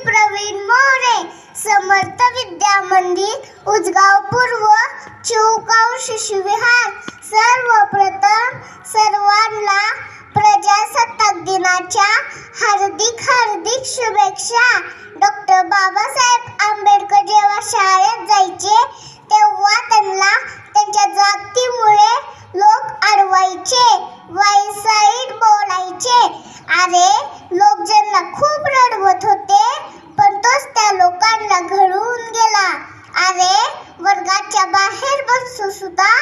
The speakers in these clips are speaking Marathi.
प्रवीण मोरे, समर्थ विद्या मंदिर, उजगाव पूर्व, चिऊगाव शिशुविहार. सर्वप्रथम सर्वांना प्रजासत्ताक दिनाच्या हार्दिक शुभेच्छा. डॉक्टर बाबासाहेब आंबेडकर जेव्हा शाळेत जायचे तेव्हा त्यांना त्यांच्या जातीमुळे लोक अडवायचे, वाईसाईड बोलायचे. अरे लोक ज्यांना खूप रडवत होते, पण तोच त्या लोकांना घडवून गेला. अरे वर्गाच्या बाहेर बसून सुद्धा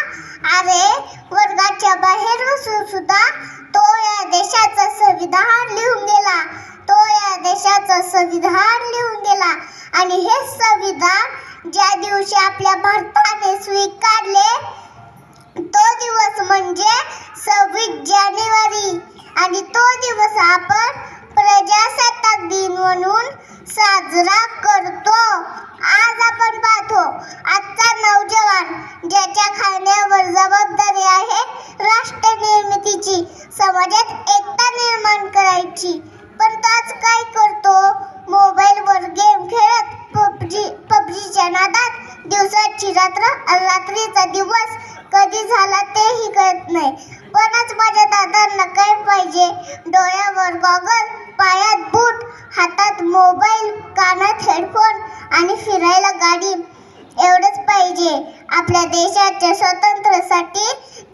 तो या देशाचं संविधान लिहून गेला. आणि हे संविधान ज्या दिवशी आपल्या भारताने स्वीकारले तो दिवस म्हणजे 26 जानेवारी. आणि तो दिवस आपण प्रजासत्ताक दिन म्हणून साजरा करतो. आज आपण पाहतो आजचा नौजवान ज्याच्या खांद्यावर जबाबदारी आहे राष्ट्र निर्मितीची, समाजात एकता निर्माण करायची, पण तो आज काय करतो? मोबाईलवर गेम खेळत पबजीच्या नादात दिवसाची रात्र, रात्रीचा दिवस कधी झाला तेही कळत नाही. पण आज माझ्या दादांना काय पाहिजे? डोळ्यावर गॉगल, पायात बूट, हातात मोबाईल, कानात हेडफोन आणि फिरायला गाडी, एवढंच पाहिजे. आपल्या देशाच्या स्वातंत्र्यासाठी,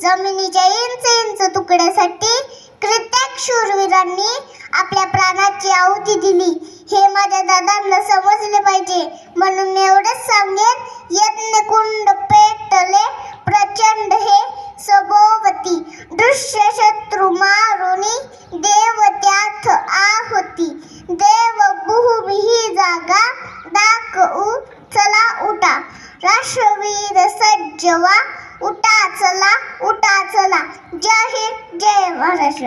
जमिनीच्या इंच तुकड्यासाठी कित्येक शूरवीरांनी आपल्या प्राणाची आहुती दिली. हे माझ्या दादांना समजले पाहिजे. म्हणून मी एवढंच सांगेन, यज्ञ कुंड पेटले प्रचंड हे सभोवती, दृश्य शत्रू मारुनी देव त्यात आहुती. देवभूमी ही जागा दाखवू चला उठा, राष्ट्रवीर सज्ज व्हा, उठा चला. जय हिंद, जय महाराष्ट्र.